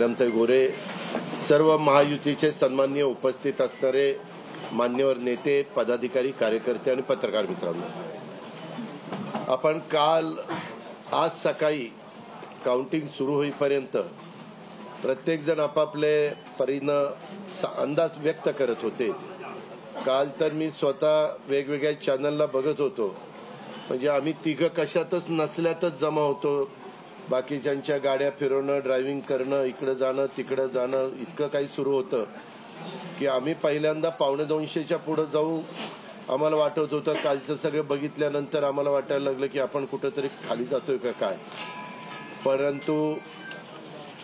नीलमताई गोरे, सर्व महायुतीचे सन्माननीय उपस्थित असणारे मान्यवर नेते, पदाधिकारी, कार्यकर्ते आणि पत्रकार मित्रांनो, आपण आज सकाळी काउंटिंग सुरू होईपर्यंत प्रत्येक जण आपापले परीनं अंदाज व्यक्त करत होते. काल तर मी स्वतः वेगवेगळ्या चॅनलला बघत होतो, म्हणजे आम्ही तिघं कशातच नसल्यातच जमा होतो. बाकीच्यांच्या गाड्या फिरवणं, ड्रायव्हिंग करणं, इकडे जाणं तिकडे जाणं, इतकं काही सुरू होतं की आम्ही पहिल्यांदा 1:45च्या पुढे जाऊ आम्हाला वाटत होतं. कालचं सगळं बघितल्यानंतर आम्हाला वाटायला लागलं की आपण कुठेतरी खाली जातोय का काय. परंतु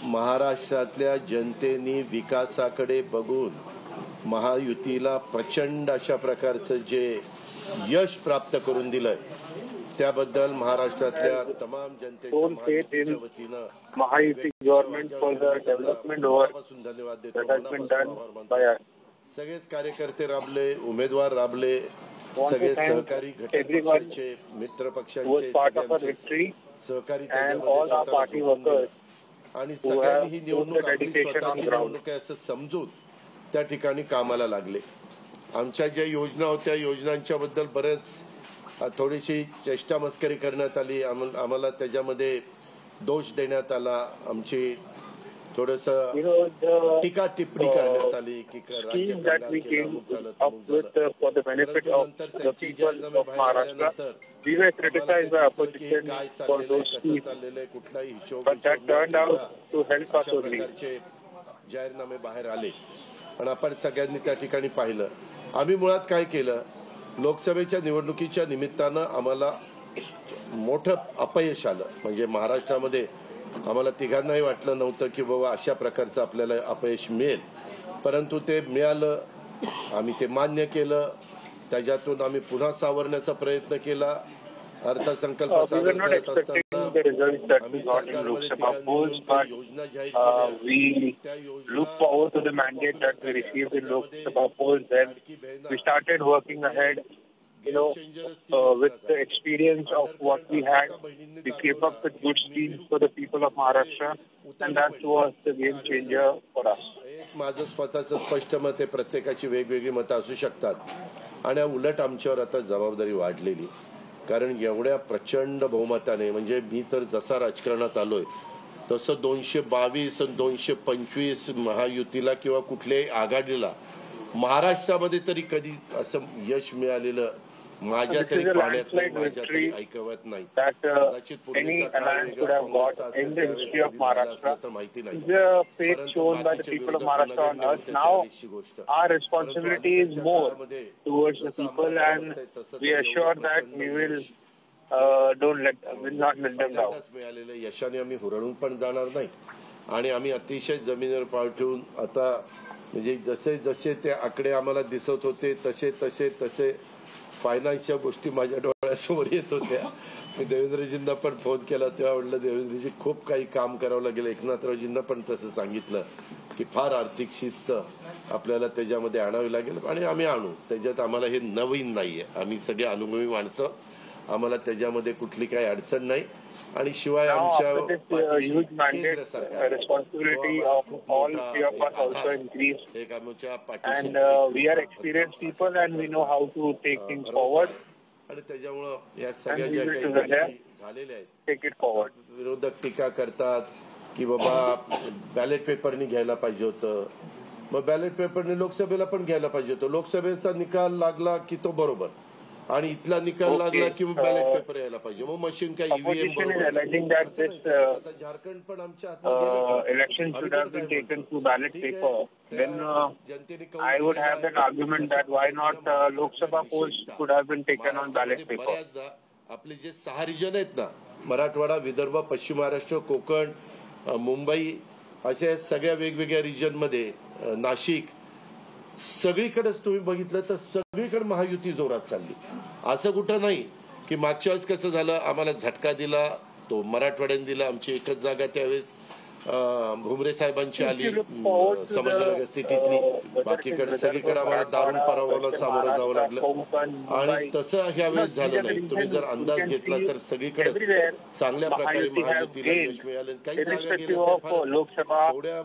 महाराष्ट्रातल्या जनतेने विकासाकडे बघून महायुतीला प्रचंड अशा प्रकारचं जे यश प्राप्त करून दिलंय, त्याबद्दल महाराष्ट्रातल्या तमाम जनतेच्या वतीनं Mahayuti government for the development पासून धन्यवाद देतो. सगळेच कार्यकर्ते राबले, उमेदवार राबले, सगळे सहकारी घटकांचे, मित्र पक्षांचे सहकारी आणि सगळ्यांनी ही निवडणूक आपली स्वतःची निवडणूक आहे असं समजून त्या ठिकाणी कामाला लागले. आमच्या ज्या योजना होत्या, योजनांच्या बद्दल बरेच थोडीशी चेष्टा मस्करी करण्यात आली, आम्हाला त्याच्यामध्ये दोष देण्यात आला, आमची थोडंसं टीका टिप्पणी करण्यात आली की नंतर त्यांची जाहीरनामे बाहेर आल्यानंतर काय चाललेलं आहे, कुठलाही हिशोब अशा प्रकारचे जाहीरनामे बाहेर आले. पण आपण सगळ्यांनी त्या ठिकाणी पाहिलं. आम्ही मुळात काय केलं, लोकसभेच्या निवडणुकीच्या निमित्तानं आम्हाला मोठं अपयश आलं. म्हणजे महाराष्ट्रामध्ये आम्हाला तिघांनाही वाटलं नव्हतं की बाबा अशा प्रकारचं आपल्याला अपयश मिळेल, परंतु ते मिळालं. आम्ही ते मान्य केलं. त्याच्यातून आम्ही पुन्हा सावरण्याचा प्रयत्न केला. अर्थसंकल्प सादर करत असताना आम्ही सरकारमध्ये योजना जाहीर केल्या. त्या योजना with the experience of what we had, we came up with good schemes for the people of Maharashtra, and that was the game changer for us. माझं स्वतःचं स्पष्ट मत आहे, प्रत्येकाची वेगवेगळी मतं असू शकतात आणि उलट आमच्यावर आता जबाबदारी वाढलेली. कारण एवढ्या प्रचंड बहुमताने, म्हणजे मी तर जसा राजकारणात आलोय तसं 222 आणि 225 महायुतीला किंवा कुठल्याही आघाडीला महाराष्ट्रामध्ये तरी कधी असं यश मिळालेलं माझ्या तरी पाण्यात माझ्या तरी ऐकवत नाही. कदाचित पुढचा काळ वेगळा तर माहिती नाही, गोष्ट our responsibility is more towards the people, and we assure that we will not let them down. मिळालेल्या यशाने आम्ही हुरळून पण जाणार नाही आणि आम्ही अतिशय जमिनीवर पाय ठेवून आता, म्हणजे जसे जसे ते आकडे आम्हाला दिसत होते तसे तसे तसे फायनान्सच्या गोष्टी माझ्या डोळ्यासमोर येत होत्या. मी देवेंद्रजींना पण फोन केला, तेव्हा म्हटलं देवेंद्रजी खूप काही काम करावं लागेल. एकनाथरावजींना पण तसं सांगितलं की फार आर्थिक शिस्त आपल्याला त्याच्यामध्ये आणावी लागेल आणि आम्ही आणू. त्याच्यात आम्हाला हे नवीन नाहीये, आम्ही सगळे अनुभवी माणसं, आम्हाला त्याच्यामध्ये कुठली काही अडचण नाही. आणि शिवाय आमच्या responsibility of all three of us also increased, and we are experienced people and we know how to take things forward. आणि त्याच्यामुळं या सगळ्या ज्या काही गोष्टी झालेल्या आहेत, take it forward. विरोधक टीका करतात की बाबा बॅलेट पेपरनी घ्यायला पाहिजे होतं, मग बॅलेट पेपरने लोकसभेला पण घ्यायला पाहिजे होतं. लोकसभेचा निकाल लागला की तो बरोबर, आणि इथला निकाल लागला की बॅलेट पेपर यायला पाहिजे. मग मशीन काय ईव्हीएम झारखंड पण आमच्या election should have been taken through ballot paper. Then I would have an argument that why not Lok Sabha polls could have been taken on ballot paper. आपले जे 6 region आहेत ना, मराठवाडा, विदर्भ, पश्चिम महाराष्ट्र, कोकण, मुंबई, अशा सगळ्या वेगवेगळ्या रिजन मध्ये, नाशिक, सगळीकडेच तुम्ही बघितलं तर सगळीकडे महायुती जोरात चालली. असं कुठं नाही की मागच्या वेळेस कसं झालं, आम्हाला झटका दिला तो मराठवाड्याने दिला, आमची एकच जागा त्यावेळेस भुमरे साहेबांची आली संभाजीनगर सिटीतली, बाकीकडे सगळीकडे आम्हाला दारुण पराभवाला सामोरं जावं लागलं आणि तसं ह्या वेळेस झालं नाही. तुम्ही जर अंदाज घेतला तर सगळीकडे चांगल्या प्रकारे महायुतीला यश मिळालं. काही जागा गेल्या थोड्या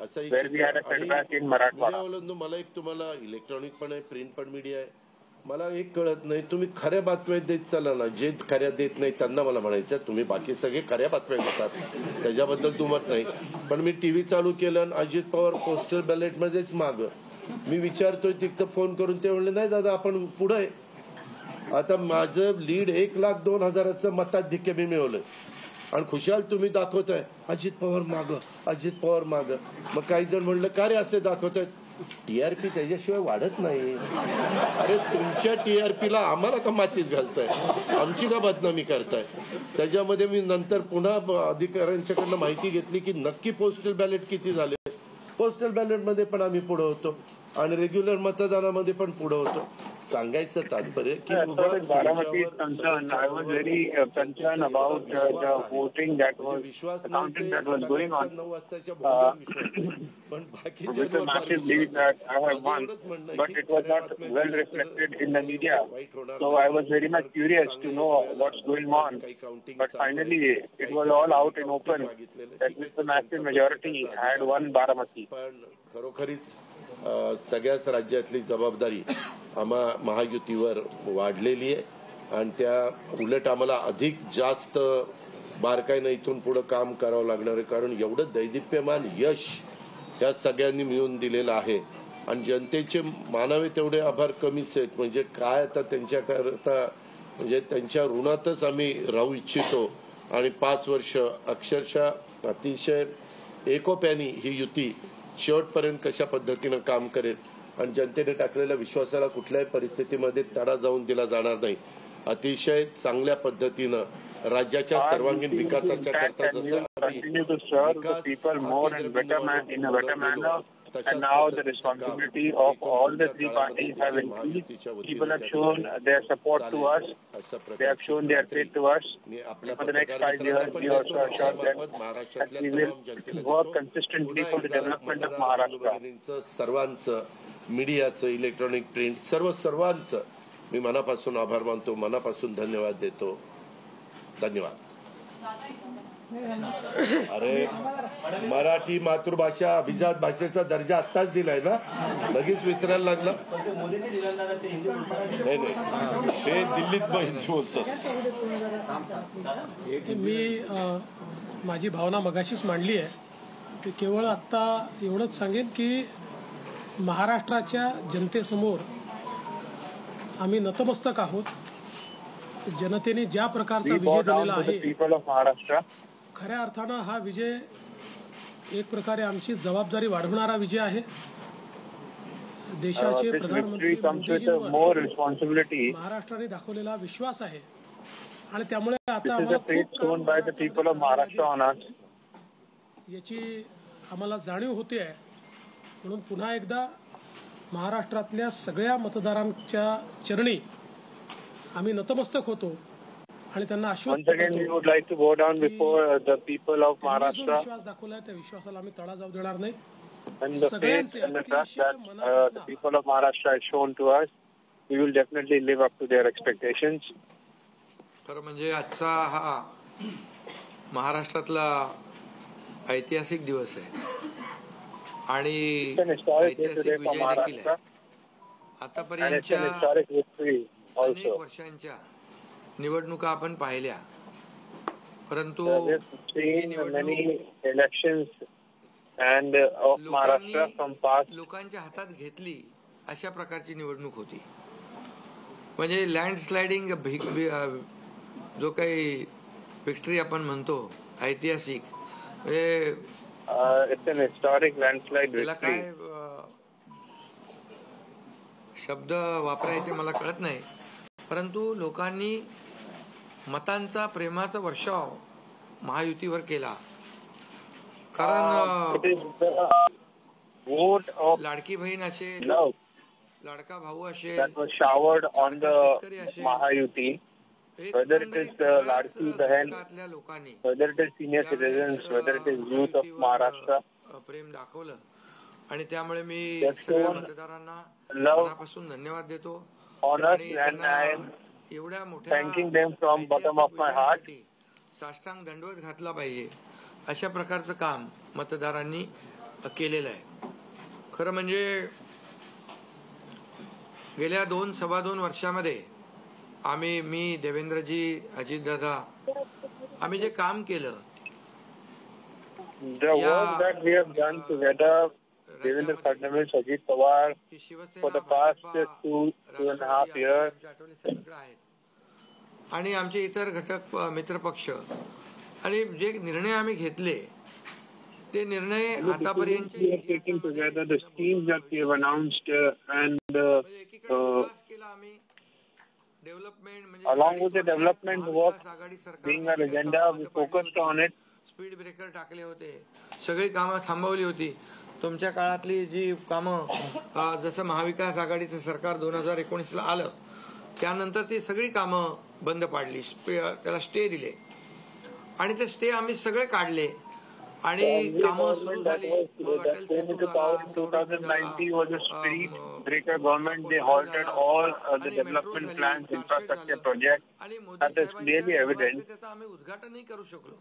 असंही मला एक तुम्हाला इलेक्ट्रॉनिक पण आहे, प्रिंट पण मीडिया आहे. मला एक कळत नाही, तुम्ही खऱ्या बातम्या देत चाला ना, जे खऱ्या देत नाही त्यांना मला म्हणायचं तुम्ही बाकी सगळे खऱ्या बातम्या देतात त्याच्याबद्दल दुमत नाही. पण मी टीव्ही चालू केलं आणि अजित पवार पोस्टल बॅलेट मध्येच माग मी विचारतोय तिथं फोन करून, ते म्हणले नाही दादा आपण पुढे. आता माझं लीड 1,02,000 मताधिक्य मी मिळवलंय आणि खुशाल तुम्ही दाखवताय अजित पवार माग, अजित पवार माग. मग काही जण म्हणलं का रे असे दाखवतायत, टीआरपी त्याच्याशिवाय वाढत नाही. अरे तुमच्या टीआरपीला आम्हाला का मातीत घालताय, आमची का बदनामी करताय. त्याच्यामध्ये मी नंतर पुन्हा अधिकाऱ्यांच्याकडनं माहिती घेतली की नक्की पोस्टल बॅलेट किती झाले. पोस्टल बॅलेट मध्ये पण आम्ही पुढे होतो आणि रेग्युलर मतदानामध्ये पण पुढे होतो. सांगायचं तात्पर्य की Baramati is concerned. I was very concerned about the voting that was counting that was going on. With a massive lead that I have won, but it was not well reflected in the media. So I was very much curious to know what's going on. But finally, it was all out in open that with the massive majority had won Baramati. खरोखरीच सगळ्याच राज्यातली जबाबदारी आम्हा महायुतीवर वाढलेली आहे आणि त्या उलट आम्हाला अधिक जास्त बारकाईनं इथून पुढे काम करावं लागणार आहे. कारण एवढं दैदिप्यमान यश या सगळ्यांनी मिळवून दिलेलं आहे आणि जनतेचे मानावे तेवढे आभार कमीच आहेत. म्हणजे काय आता त्यांच्याकरता म्हणजे त्यांच्या ऋणातच आम्ही राहू इच्छितो आणि 5 वर्ष अक्षरशः अतिशय एकोप्याने ही युती शेवटपर्यंत कशा पद्धतीनं काम करेल आणि जनतेने टाकलेल्या विश्वासाला कुठल्याही परिस्थितीमध्ये तडा जाऊन दिला जाणार नाही. अतिशय चांगल्या पद्धतीनं राज्याच्या सर्वांगीण विकासाच्या करता जसं and now the responsibility of all the three parties have increased. People have shown their support to us. They have shown their faith to us. For the next 5 years, we also assure them that we will work consistently for the development of Maharashtra. सर्वांचं, मीडियाचं, electronic print सर्वांचं मी मनापासून आभार मानतो, मनापासून धन्यवाद देतो. धन्यवाद. अरे मराठी मातृभाषा अभिजात भाषेचा दर्जा आत्ताच दिलाय ना, लगेच विसरायला लागला. नाही ते दिल्लीत बोलतो. मी माझी भावना मगाशीच मांडली आहे की केवळ आता एवढंच सांगेन की महाराष्ट्राच्या जनतेसमोर आम्ही नतमस्तक आहोत. जनतेने ज्या प्रकारचा विजय दिलेला आहे, खऱ्या अर्थानं हा विजय एक प्रकारे आमची जबाबदारी वाढवणारा विजय आहे. देशाचे प्रधानमंत्री महाराष्ट्राने दाखवलेला विश्वास आहे आणि त्यामुळे आता याची आम्हाला जाणीव होते आहे. म्हणून पुन्हा एकदा महाराष्ट्रातल्या सगळ्या मतदारांच्या चरणी आम्ही नतमस्तक होतो आणि त्यांना आश्वासन विश्वास दाखवलाय. त्या विश्वासाला आम्ही तडा जाऊ देणार नाही. सगळ्यांचे people of Maharashtra has shown to us, we will definitely live up to their expectations. खरं म्हणजे आजचा हा महाराष्ट्रातला ऐतिहासिक दिवस आहे आणि ऐतिहासिक विजय देखील आहे. आतापर्यंतच्या अनेक वर्षांच्या निवडणुका आपण पाहिल्या, परंतु लोकांच्या हातात घेतली अशा प्रकारची निवडणूक होती. म्हणजे लँडस्लायडिंग जो काही विक्ट्री आपण म्हणतो ऐतिहासिक, म्हणजे त्याला काय शब्द वापरायचे मला कळत नाही, परंतु लोकांनी मतांचा प्रेमाचा वर्षाव महायुतीवर केला. कारण लाडकी बहीण असेल, लाडका भाऊ असेल, that was showered on the Mahayuti, whether it is Ladki Bahan, लोकांनी whether it is senior citizens, whether it is youth of Maharashtra. प्रेम दाखवलं आणि त्यामुळे मी That's सगळ्या shown मतदारांना love मनापासून धन्यवाद देतो on us, आणि and त्यांना I am एवढ्या मोठ्या thanking them from bottom of my heart. ऐतिहासिक साष्टांग दंडवत घातला पाहिजे अशा प्रकारचं काम मतदारांनी केलेलं आहे. खरं म्हणजे गेल्या 2-2.25 वर्षामध्ये मी देवेंद्रजी, अजितदादा आम्ही जे काम केलं, The work that we have done together, Devendra Fadnavis, Ajit Pawar, for the past 2.5 years, आणि आमचे इतर घटक मित्र पक्ष आणि जे निर्णय आम्ही घेतले ते निर्णय आतापर्यंत we are taking together the schemes that we have announced and along with the development work being our agenda, we focused on it. Speed breaker टाकले होते, सगळी कामं थांबवली होती. तुमच्या काळातली जी कामं जसं महाविकास आघाडीचं सरकार 2019ला आलं त्यानंतर ती सगळी कामं बंद पाडली, त्याला स्टे दिले आणि ते स्टे आम्ही सगळे काढले आणि कामं सुरू झाली. Came into power in 2019 was a speed breaker government. They halted all the development plans, infrastructure projects. That is clearly evident. त्याचं आम्ही उद्घाटनही करू शकलो.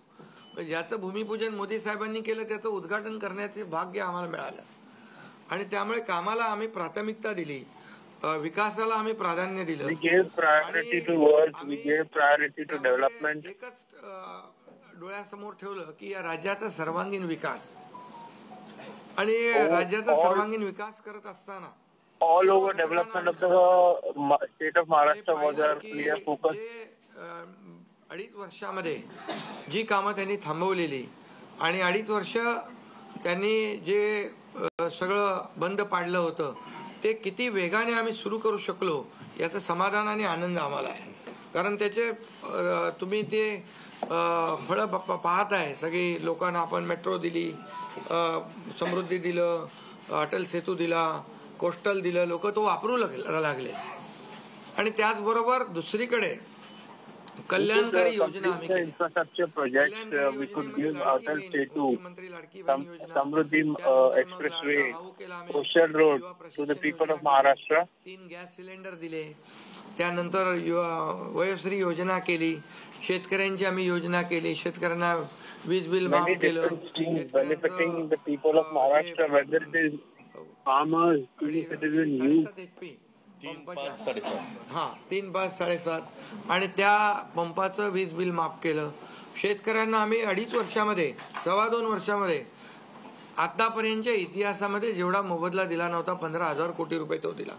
ज्याचं भूमिपूजन मोदी साहेबांनी केलं त्याचं उद्घाटन करण्याचे भाग्य आम्हाला मिळालं आणि त्यामुळे कामाला आम्ही प्राथमिकता दिली, विकासाला आम्ही प्राधान्य दिलं. We gave priority to work. We gave priority to development. एकच डोळ्यासमोर ठेवलं की या राज्याचा सर्वांगीण विकास आणि राज्याचा सर्वांगीण विकास करत असताना all over development of the state of Maharashtra was our clear focus. 2.5 वर्षामध्ये जी कामं त्यांनी थांबवलेली आणि 2.5 वर्ष त्यांनी जे सगळं बंद पाडलं होतं ते किती वेगाने आम्ही सुरू करू शकलो याचं समाधान आणि आनंद आम्हाला आहे. कारण त्याचे तुम्ही ते फळं पाहत आहे. सगळी लोकांना आपण मेट्रो दिली, समृद्धी दिलं, अटल सेतू दिला, कोस्टल दिलं, लोक तो वापरू लागले आणि त्याचबरोबर दुसरीकडे कल्याणकारी योजना आम्ही केल्या. Infrastructure projects we could give Atal Setu, Samruddhi Expressway, Coastal Road to the people of Maharashtra. 3 gas cylinder दिले, त्यानंतर वयोश्री योजना केली, शेतकऱ्यांची आम्ही योजना केली, शेतकऱ्यांना वीज बिल माफ Many केलं, different schemes benefiting the people of Maharashtra, whether it is farmers, senior citizens, youth. 3, 5, 7.5. 3, 5, 7.5 आणि त्या पंपाचं वीज बिल माफ केलं. शेतकऱ्यांना आम्ही 2.5 वर्षामध्ये 2.25 वर्षामध्ये आतापर्यंतच्या इतिहासामध्ये जेवढा मोबदला दिला नव्हता 15,000 कोटी रुपये तो दिला.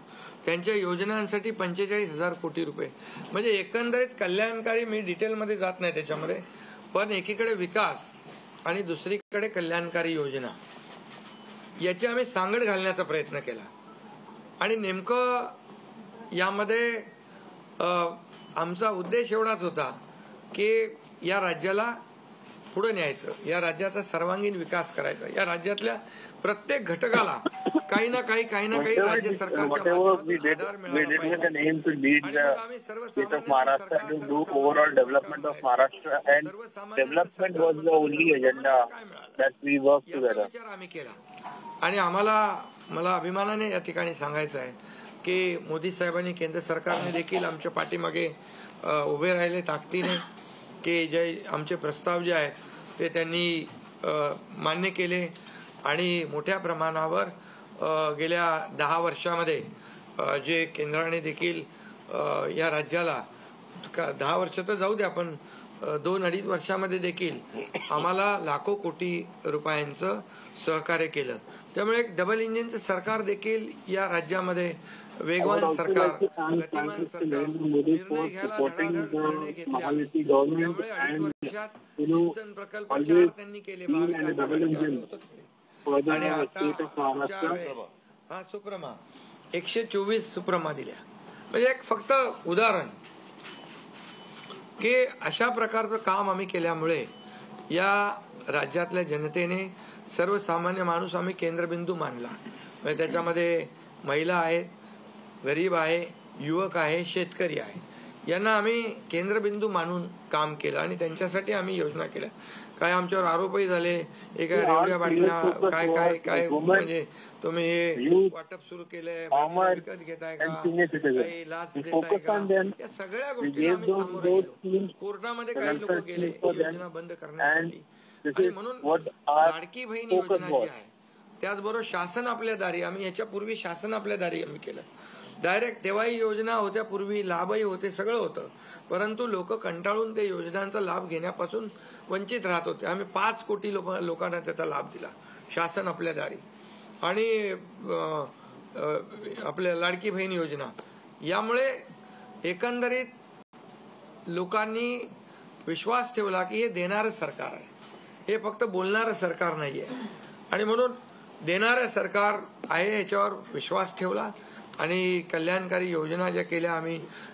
त्यांच्या योजनांसाठी 45,000 कोटी रुपये. म्हणजे एकंदरीत कल्याणकारी, मी डिटेलमध्ये जात नाही त्याच्यामध्ये, पण एकीकडे विकास आणि दुसरीकडे कल्याणकारी योजना याची आम्ही सांगड घालण्याचा प्रयत्न केला आणि नेमकं यामध्ये आमचा उद्देश एवढाच होता की या राज्याला पुढे न्यायचं, या राज्याचा सर्वांगीण विकास करायचा, या राज्यातल्या प्रत्येक घटकाला काही ना काही राज्य सरकारच्या आधार मिळाला पाहिजे. आम्ही विचार आम्ही केला आणि मला अभिमानाने या ठिकाणी सांगायचं आहे की मोदी साहेबांनी, केंद्र सरकारने देखील आमच्या पाठीमागे उभे राहिले ताकदीने की जे आमचे प्रस्ताव जे आहेत ते त्यांनी मान्य केले आणि मोठ्या प्रमाणावर गेल्या 10 वर्षामध्ये जे केंद्राने देखील या राज्याला 10 वर्ष तर जाऊ द्या, पण 2-2.5 वर्षामध्ये देखील आम्हाला लाखो कोटी रुपयांचं सहकार्य केलं. त्यामुळे एक डबल इंजिनचं सरकार देखील या राज्यामध्ये, वेगवान सरकार, गतिमान सरकार, निर्णय घ्यायला धडाधड निर्णय घेतले. त्यामुळे 2.5 वर्षात सिंचन प्रकल्प 4 त्यांनी केले आणि आता सुप्रमा 124 सुप्रमा दिल्या. म्हणजे एक फक्त उदाहरण की अशा प्रकारचं काम आम्ही केल्यामुळे या राज्यातल्या जनतेने, सर्वसामान्य माणूस आम्ही केंद्रबिंदू मानला. म्हणजे त्याच्यामध्ये महिला आहेत, गरीब आहे, युवक आहे, शेतकरी आहे, यांना आम्ही केंद्रबिंदू मानून काम केलं आणि त्यांच्यासाठी आम्ही योजना केल्या. काय आमच्यावर आरोपही झाले, एका रेवड्या बाटल्या काय काय काय म्हणजे तुम्ही हे वाटप सुरू केलंय, विकत घेताय का, काही लाच देताय का, या सगळ्या गोष्टीला आम्ही सामोरे गेलो. कोर्टामध्ये काही लोक गेले योजना बंद करण्यासाठी. आणि म्हणून लाडकी बहीण योजना जी आहे त्याचबरोबर शासन आपल्या दारी, आम्ही याच्यापूर्वी शासन आपल्या दारी आम्ही केलं. डायरेक्ट तेव्हाही योजना होत्या, पूर्वी लाभही होते, सगळं होतं, परंतु लोक कंटाळून ते योजनांचा लाभ घेण्यापासून वंचित राहत होते. आम्ही 5 कोटी लोकांना त्याचा लाभ दिला, शासन आपल्या दारी. आणि आपल्या लाडकी बहीण योजना, यामुळे एकंदरीत लोकांनी विश्वास ठेवला की हे देणारं सरकार आहे, हे फक्त बोलणारं सरकार नाही आहे. आणि म्हणून देणारं सरकार आहे याच्यावर विश्वास ठेवला आणि कल्याणकारी योजना ज्या केल्या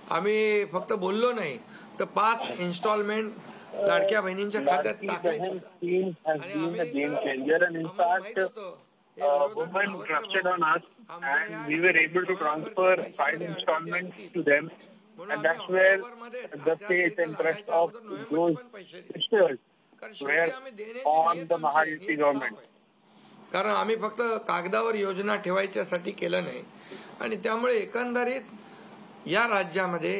आम्ही फक्त बोललो नाही तर 5 इन्स्टॉलमेंट लाडक्या बहिणींच्या खात्यात टाकले. Women trusted on us and we were able to transfer 5 installments to them, and that's where the faith and trust of those sisters were on the Mahayuti government. कारण आम्ही फक्त कागदावर योजना ठेवायच्यासाठी केलं नाही. आणि त्यामुळे एकंदरीत या राज्यामध्ये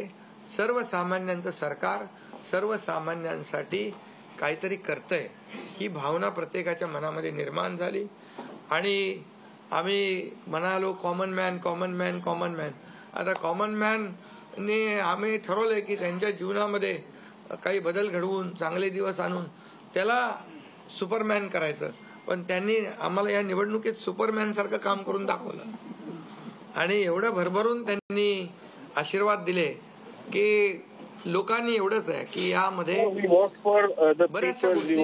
सर्वसामान्यांचं सरकार सर्वसामान्यांसाठी काहीतरी करतंय ही भावना प्रत्येकाच्या मनामध्ये निर्माण झाली. आणि आम्ही म्हणालो कॉमन मॅन. आता कॉमन मॅनने आम्ही ठरवलंय की त्यांच्या जीवनामध्ये काही बदल घडवून चांगले दिवस आणून त्याला सुपरमॅन करायचं. पण त्यांनी आम्हाला या निवडणुकीत सुपरमॅन सारखं काम करून दाखवलं आणि एवढं भरभरून त्यांनी आशीर्वाद दिले की लोकांनी एवढंच आहे की यामध्ये बऱ्याचशा गोष्टी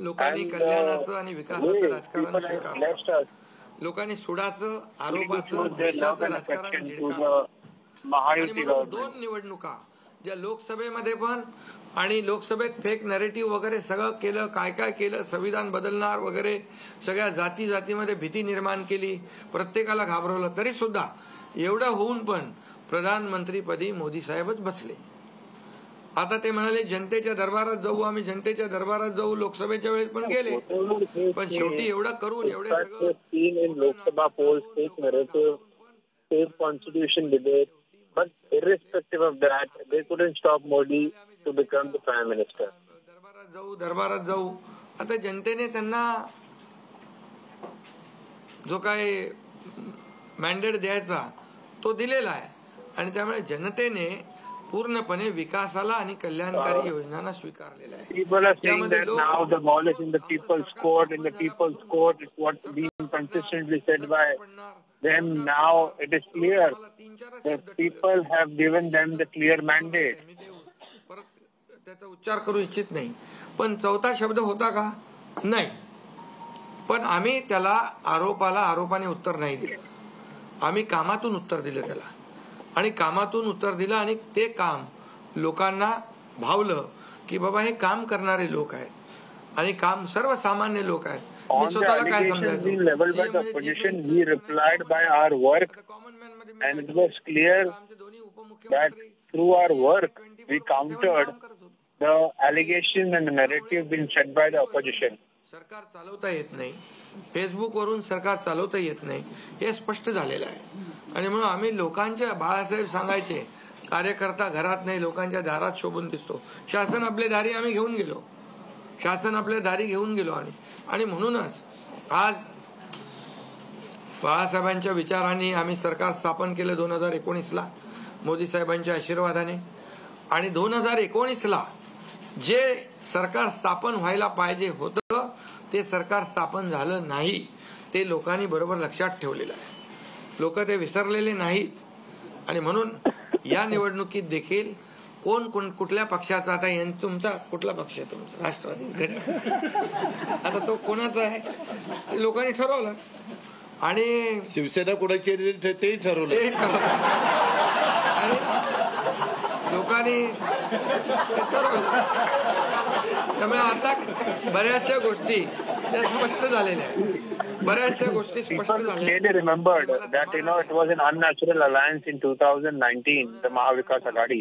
लोकांनी कल्याणाचं आणि विकासाचं राजकारण स्वीकारलं. लोकांनी सुडाचं, आरोपाचं, देशाचं राजकारण झिडकारलं. 2 निवडणुका ज्या लोकसभेमध्ये पण आणि लोकसभेत फेक नॅरेटिव्ह वगैरे सगळं केलं, काय काय केलं, संविधान बदलणार वगैरे, सगळ्या जातीमध्ये भीती निर्माण केली, प्रत्येकाला घाबरवलं. तरी सुद्धा एवढं होऊन पण प्रधानमंत्रीपदी मोदी साहेबच बसले. आता ते म्हणाले जनतेच्या दरबारात जाऊ, आम्ही जनतेच्या दरबारात जाऊ. लोकसभेच्या वेळेस पण गेले, पण शेवटी एवढं करून एवढे सगळं Lok Sabha constitution debate, but irrespective of that, they couldn't stop Modi to become the Prime Minister. दरबारात जाऊ. आता जनतेने त्यांना जो काय मॅन्डेट द्यायचा तो दिलेला आहे आणि त्यामुळे जनतेने पूर्णपणे विकासाला आणि कल्याणकारी योजनांना स्वीकारलेला आहे. People are saying that now the ball is in the people's court. In the people's court, it's what's being consistently said by them. Now it is clear that people have given them the clear mandate. त्याचा उच्चार करू इच्छित नाही, पण 4था शब्द होता का? नाही. पण आम्ही त्याला आरोपाने उत्तर नाही दिलं. आम्ही कामातून उत्तर दिलं त्याला आणि कामातून उत्तर दिलं आणि ते काम लोकांना भावलं की बाबा हे काम करणारे लोक आहेत आणि काम सर्वसामान्य लोक आहेत. On the allegations being leveled by the opposition, we replied by our work, and it was clear that through our work we countered the allegation and the narrative being set by the opposition. सरकार चालवता येत नाही, फेसबुकवरून सरकार चालवता येत नाही हे स्पष्ट झालेलं आहे. आणि म्हणून आम्ही लोकांच्या, बाळासाहेब सांगायचे, कार्यकर्ता घरात नाही लोकांच्या दारात शोभून दिसतो. शासन आपल्या दारी आम्ही घेऊन गेलो, शासन आपल्या दारी घेऊन गेलो. आणि म्हणूनच आज बाळासाहेबांच्या विचारांनी आम्ही सरकार स्थापन केलं 2019ला मोदी साहेबांच्या आशीर्वादाने. आणि 2019ला जे सरकार स्थापन व्हायला पाहिजे होतं ते सरकार स्थापन झालं नाही, ते लोकांनी बरोबर लक्षात ठेवलेलं आहे. लोक ते विसरलेले नाहीत. आणि म्हणून या निवडणुकीत देखील कोण कुठल्या पक्षाचा, आता तुमचा कुठला पक्ष आहे? तुमचा राष्ट्रवादी. आता तो कोणाचा आहे ते लोकांनी ठरवलं आणि शिवसेना कोणाची तेही ठरवलं. आणि लोकांनी ठरवलं. त्यामुळे आता बऱ्याचशा गोष्टी त्या स्पष्ट झालेल्या आहेत. बऱ्याचशा गोष्टी स्पष्ट झाल्या. Clearly remembered that it was an unnatural alliance in 2019, the Mahavikas Aghadi,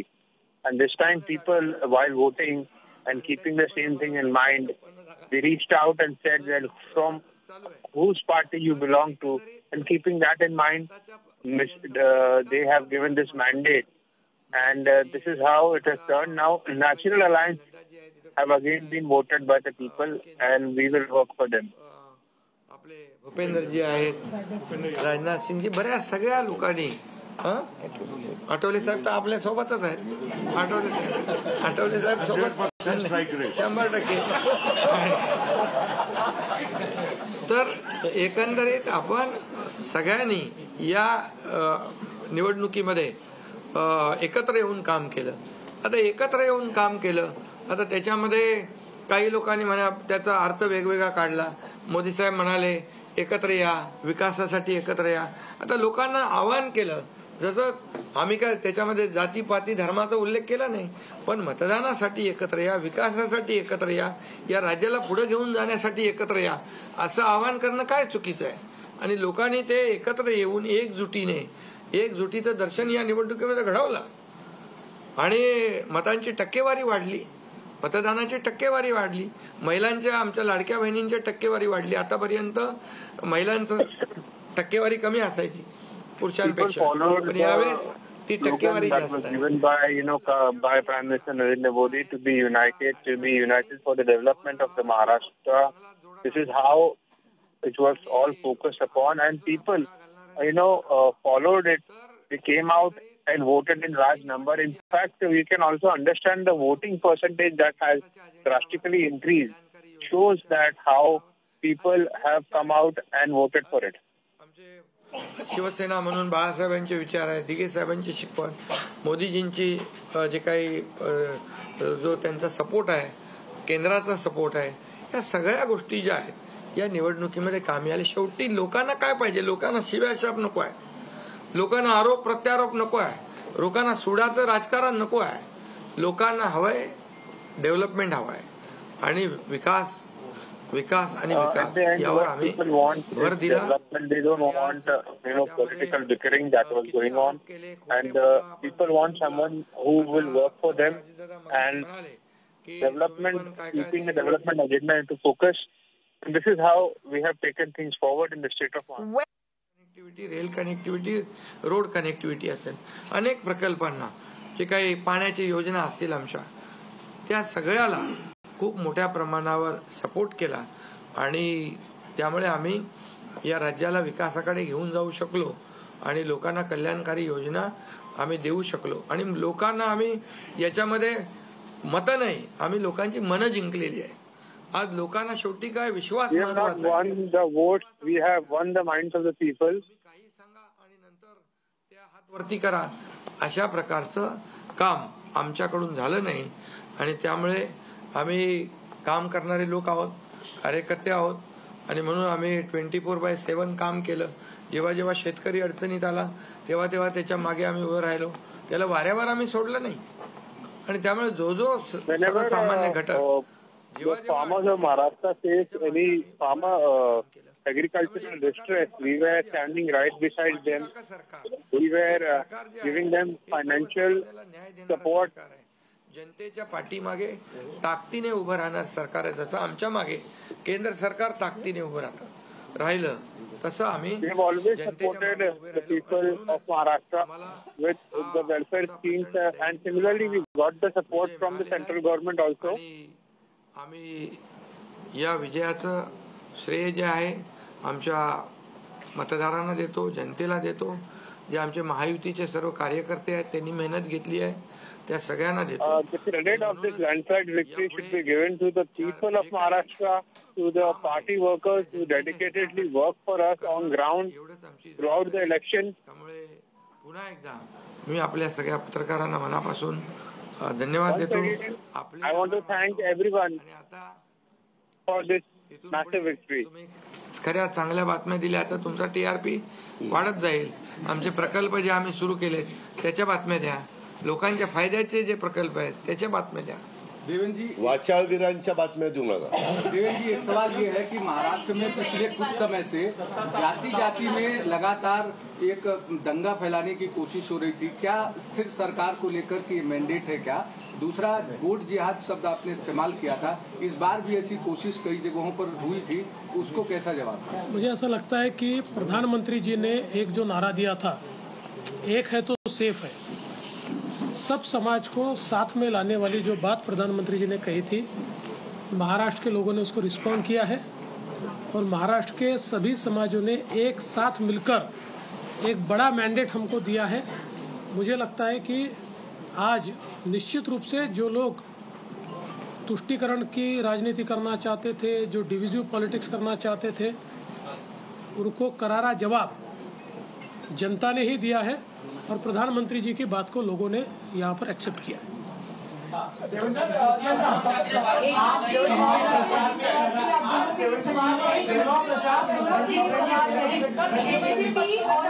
and this time people, while voting and keeping the same thing in mind, they reached out and said that from whose party you belong to, and keeping that in mind, they have given this mandate, and this is how it has turned. Now, natural alliance have again been voted by the people, and we will work for them. आपले भूपेंद्रजी आहेत, राजनाथ सिंगजी, बऱ्याच सगळ्या लोकांनी, आठवले साहेब तर आपल्या सोबतच आहेत. आठवले साहेब सोबत 100%. तर एकंदरीत आपण सगळ्यांनी या निवडणुकीमध्ये एकत्र येऊन काम केलं. आता एकत्र येऊन काम केलं, आता त्याच्यामध्ये काही लोकांनी म्हणा त्याचा अर्थ वेगवेगळा काढला. मोदी साहेब म्हणाले एकत्र या, विकासासाठी एकत्र या. आता लोकांना आवाहन केलं, जसं आम्ही काय त्याच्यामध्ये जातीपाती धर्माचा उल्लेख केला नाही, पण मतदानासाठी एकत्र या, विकासासाठी एकत्र या, या राज्याला पुढे घेऊन जाण्यासाठी एकत्र या, असं आवाहन करणं काय चुकीचं आहे. आणि लोकांनी ते एकत्र येऊन एकजुटीचं दर्शन या निवडणुकीमध्ये घडवलं आणि मतांची टक्केवारी वाढली, मतदानाची टक्केवारी वाढली, महिलांच्या, आमच्या लाडक्या बहिणींच्या टक्केवारी वाढली. आतापर्यंत महिलांचं टक्केवारी कमी असायची पुरुषांपेक्षा, पण यावेळेस ती टक्केवारी जास्त आहे. Given by Prime Minister Narendra Modi to be united for the development of the Maharashtra. This is how it was all focused upon, and people, followed it. They came out and voted in large number. In fact, we can also understand the voting percentage that has drastically increased. Shows that how people have come out and voted for it. Shiv Sena म्हणून बाळासाहेबांचे विचार आहे, दिघे साहेबांची शिकवण, मोदीजींची जे काही जो त्यांचा सपोर्ट आहे, केंद्राचा सपोर्ट आहे, या सगळ्या गोष्टी ज्या आहेत या निवडणुकीमध्ये कामी आले. शेवटी लोकांना काय पाहिजे? लोकांना शिव्याशाप नको आहे, लोकांना आरोप प्रत्यारोप नको आहे, लोकांना सुडाचं राजकारण नको आहे. लोकांना हवंय डेव्हलपमेंट हवंय आणि विकास आणि विकास यावर आम्ही भर दिला. They don't want political bickering that was going on, and people want someone who will work for them and development, keeping the development agenda into focus. And this is how we have taken things forward in the state of Maharashtra. Connectivity, rail connectivity, road connectivity असेल, अनेक प्रकल्पांना जे काही पाण्याची योजना असतील आमच्या, त्या सगळ्याला खूप मोठ्या प्रमाणावर सपोर्ट केला आणि त्यामुळे आम्ही या राज्याला विकासाकडे घेऊन जाऊ शकलो आणि लोकांना कल्याणकारी योजना आम्ही देऊ शकलो. आणि लोकांना आम्ही याच्यामध्ये मतं नाही, आम्ही लोकांची मनं जिंकलेली आहे. आज लोकांना शेवटी काय विश्वास महत्वाचा आहे. We have won the minds of the people. काही सांगा आणि नंतर त्या हात वरती करा, अशा प्रकारचं काम आमच्याकडून झालं नाही. आणि त्यामुळे आम्ही काम करणारे लोक आहोत, कार्यकर्ते आहोत, आणि म्हणून आम्ही 24/7 काम केलं. जेव्हा शेतकरी अडचणीत आला तेव्हा त्याच्या मागे आम्ही उभं राहिलो, त्याला वाऱ्यावर आम्ही सोडलं नाही. आणि त्यामुळे जो सर्वसामान्य घटक farmers of Maharashtra face any farmer agricultural distress, we were standing right beside them. We were giving them financial support. जनतेच्या पाठीमागे ताकदीने उभं राहणार सरकार आहे. जसं आमच्या मागे केंद्र सरकार ताकदीने उभं राहिलं तसं आम्ही always supported the people of Maharashtra with the welfare schemes, and similarly we got the support from the central government also. आम्ही या विजयाचं श्रेय जे आहे आमच्या मतदारांना देतो, जनतेला देतो. जे आमचे महायुतीचे सर्व कार्यकर्ते आहेत त्यांनी मेहनत घेतली आहे त्या सगळ्यांना देतो. The credit of this landslide victory should be given to the people of Maharashtra, to the party workers who dedicatedly work for us on ground throughout the election. त्यामुळे पुन्हा एकदा मी आपल्या सगळ्या पत्रकारांना मनापासून धन्यवाद देतो. I want to thank everyone for this massive victory. खऱ्या चांगल्या बातम्या दिल्या, आता तुमचा TRP वाढत जाईल. आमचे प्रकल्प जे आम्ही सुरू केले त्याच्या बातम्या द्या, लोकांच्या फायद्याचे जे प्रकल्प आहेत त्याच्या बातम्या द्या. देवेंद्र जी, वाचाळवीरांच्या बातम्या देऊ नका. देवेंद्र जी, एक सवाल ये है कि महाराष्ट्र में पिछले कुछ समय से जाति जाति में लगातार एक दंगा फैलाने की कोशिश हो रही थी. क्या स्थिर सरकार को लेकर के मैंडेट है क्या? दूसरा, वोट जिहाद शब्द आपने इस्तेमाल किया था, इस बार भी ऐसी कोशिश कई जगहों पर हुई थी, उसको कैसा जवाब? मुझे ऐसा लगता है कि प्रधानमंत्री जी ने एक जो नारा दिया था, एक है तो सेफ है, सब समाज को साथ में लाने वाली जो बात प्रधानमंत्री जी ने कही थी, महाराष्ट्र के लोगों ने उसको रिस्पॉन्ड किया है और महाराष्ट्र के सभी समाजों ने एक साथ मिलकर एक बड़ा मैंडेट हमको दिया है. मुझे लगता है कि आज निश्चित रूप से जो लोग तुष्टीकरण की राजनीति करना चाहते थे, जो डिविजिव पॉलिटिक्स करना चाहते थे, उनको करारा जवाब जनता ने ही दिया है और प्रधानमंत्री जी की बात को लोगों ने यहाँ पर एक्सेप्ट किया है. और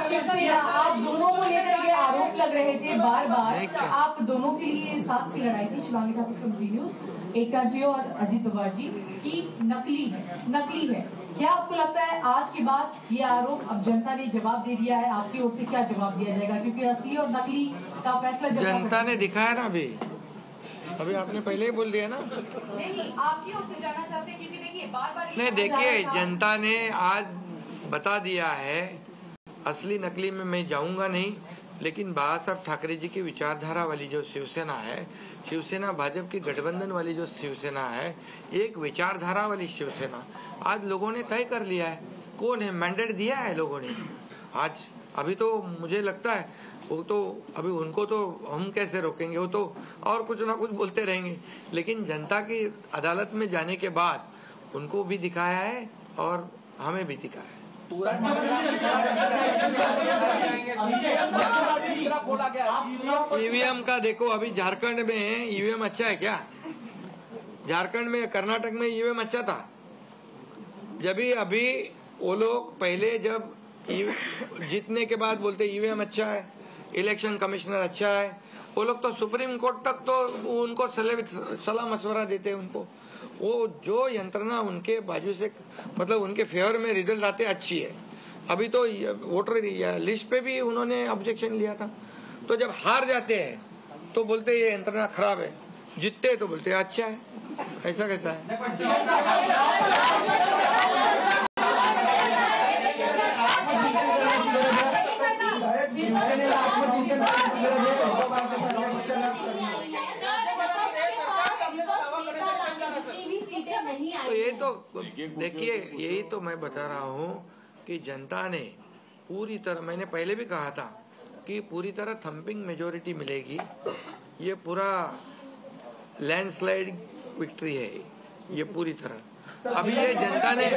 शिवसेना, आप दोनों को लेकर ये आरोप लग रहे थे बार बार, आप दोनों के लिए साथ की लड़ाई थी, शिवांगी ठाकुर कम जी न्यूज, एका जी और अजीत पवार जी की नकली है. क्या आपको लगता है आज के बाद ये आरोप अब जनता ने जवाब दे दिया है, आपकी ओर से क्या जवाब दिया जाएगा? क्योंकि असली और नकली का फैसला जनता ने दिखाया ना. अभी आपने पहले ही बोल दिया ना. नहीं, आपकी ओर से जाना चाहते हैं, क्योंकि देखिए बार नहीं, देखिए, जनता ने आज बता दिया है. असली नकली में मैं जाऊंगा नहीं, लेकिन बाबा साहब ठाकरे जी की विचारधारा वाली जो शिवसेना है, शिवसेना भाजपा की गठबंधन वाली जो शिवसेना है, एक विचारधारा वाली शिवसेना, आज लोगों ने तय कर लिया है. कौन है? मैंडेट दिया है लोगों ने आज. अभी तो मुझे लगता है वो तो अभी उनको तो हम कैसे रोकेंगे, वो तो और कुछ ना कुछ बोलते रहेंगे, लेकिन जनता की अदालत में जाने के बाद उनको भी दिखाया है और हमें भी दिखाया है. ईवीएम का देखो, अभी झारखंड में ईवीएम अच्छा है क्या? झारखंड में, कर्नाटक में ईवीएम अच्छा था. जब भी अभी वो लोग पहले जब जीतने के बाद बोलते ईवीएम अच्छा है, इलेक्शन कमिश्नर अच्छा है, वो लोग तो सुप्रीम कोर्ट तक तो उनको सलाह मशवरा देते हैं. उनको वो जो यंत्रणा उनके बाजू से, मतलब उनके फेवर में रिजल्ट आते अच्छी है. अभी तो वोटर लिस्ट पे भी उन्होंने ऑब्जेक्शन लिया था. तो जब हार जाते हैं तो बोलते ये यंत्रणा खराब है, जीतते तो बोलते अच्छा है. ऐसा कैसा है? तो ये तो देखिए, यही तो मैं बता रहा हूँ कि जनता ने पूरी तरह, मैंने पहले भी कहा था कि पूरी तरह थम्पिंग मेजोरिटी मिलेगी. ये पूरा लैंडस्लाइड विक्ट्री है ये पूरी तरह. अभी ये जनता ने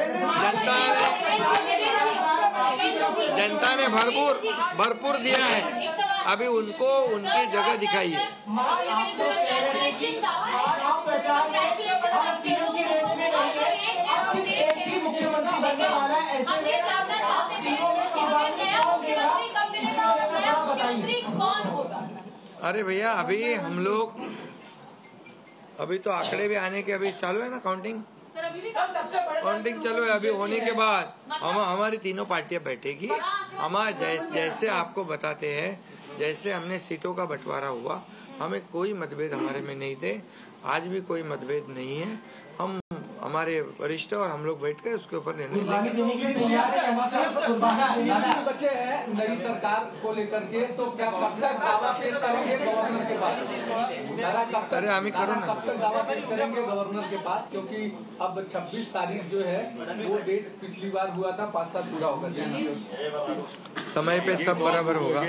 भरपूर दिया है. अभी उनको उनकी जगह दिखाइए. अरे भैया, अभी हम लोग, अभी तो आंकड़े भी आने के अभी चालू है ना, काउंटिंग चालू है. अभी होने के बाद हमारी तीनों पार्टियां बैठेगी. हमारा जैसे आपको बताते हैं, जैसे हमने सीटों का बंटवारा हुआ, हमें कोई मतभेद हमारे में नहीं थे, आज भी कोई मतभेद नहीं है. हम हमारे वरिष्ठ और हम लोग बैठ कर उसके ऊपर निर्णय लेंगे. बच्चे हैं नई सरकार को लेकर के, तो क्या कब तक दावा पेश करेंगे गवर्नर के पास? अरे हम ही करो ना, कब तक दावा पेश करेंगे गवर्नर के पास? क्योंकि अब 26 तारीख जो है वो डेट पिछली बार हुआ था, 5 साल पूरा होगा. समय पे सब बराबर होगा.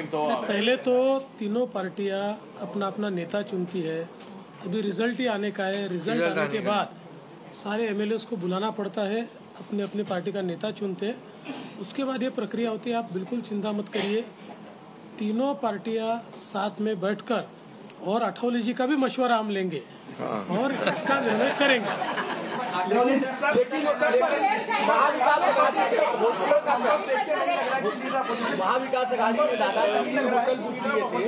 पहले तो तीनों पार्टियां अपना अपना नेता चुनती है. अभी रिजल्ट ही आने का है. रिजल्ट आने के बाद सारे एमएलए को बुलाना पड़ता है, अपने अपने पार्टी का नेता चुनते हैं. उसके बाद ये प्रक्रिया होती है. आप बिल्कुल चिंता मत करिए, तीनों पार्टियां साथ में बैठकर और अठौली जी का भी मशवरा हम लेंगे और इसका निर्णय करेंगे. महाविकास आघाड़ी में दादा होटल बुक किए थे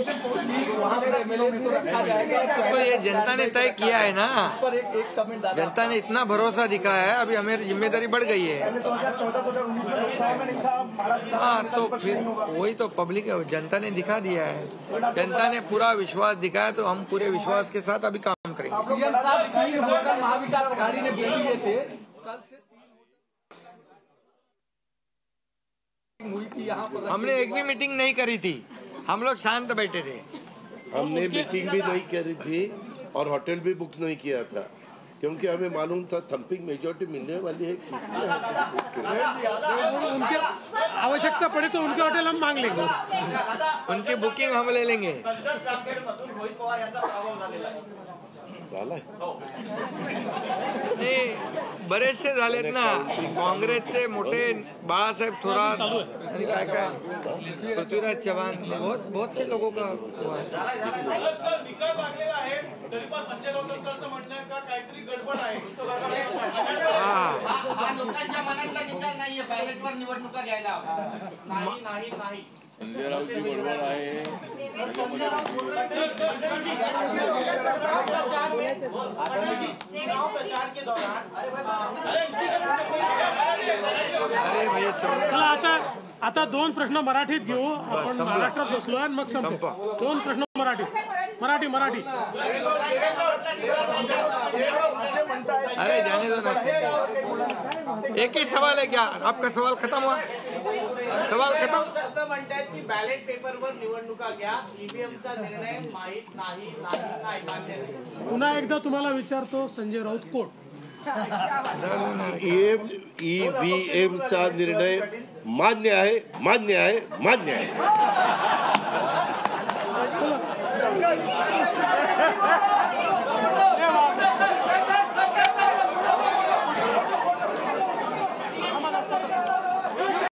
कि वहाँ पर एमएलए को रखा जाएगा, तो ये जनता ने तय किया है ना। पर एक कमेंट दादा, जनता ने इतना भरोसा दिखाया है, अभी हमारी जिम्मेदारी बढ़ गई है। हाँ, तो फिर वही तो पब्लिक जनता ने दिखा दिया है, जनता ने पूरा विश्वास दिखाया, तो हम पूरे विश्वास के साथ अभी काम करेंगे। सीएम साहब 3 होटल महाविकास आघाड़ी ने बुक किए थे, कल से 3 हुई थी यहाँ पर। हमने एक भी मीटिंग नहीं करी थी, हम लोग शांत बैठे थे। हमने मीटिंग भी नहीं करी थी और होटल भी बुक नहीं किया था, क्योंकि हमें मालूम था थम्पिंग मेजोरिटी मिलने वाली है। उनके आवश्यकता पड़ी तो उनके होटल हम मांग लेंगे, उनकी बुकिंग हम ले लेंगे। नाही, बरेचसे झालेत ना, काँग्रेसचे मोठे बाळासाहेब थोरात आणि काय काय पृथ्वीराज चव्हाण, बहुत से लोगों का हुआ है। लोकांच्या मनातला निकाल नाहीये, बॅलेटवर निवडणुका घ्यायला नाही। संजय राऊतची गडबड आहे। अरे भाई चला आता 2 प्रश्न मराठीत घेऊ आपण, महाराष्ट्रात बसलो आणि मग संपू। 2 प्रश्न मराठी। अरे जाने दो ना, एक ही सवाल है क्या? आपका सवाल खत्म हुआ? सवाल खत्म? असं म्हणतात की बॅलेट पेपरवर निवडणुका घ्या, ईव्हीएमचा निर्णय माहीत नाही मान्य नाही। पुन्हा एकदा तुम्हाला विचारतो, संजय राऊत कोण? ईव्हीएमचा निर्णय मान्य आहे।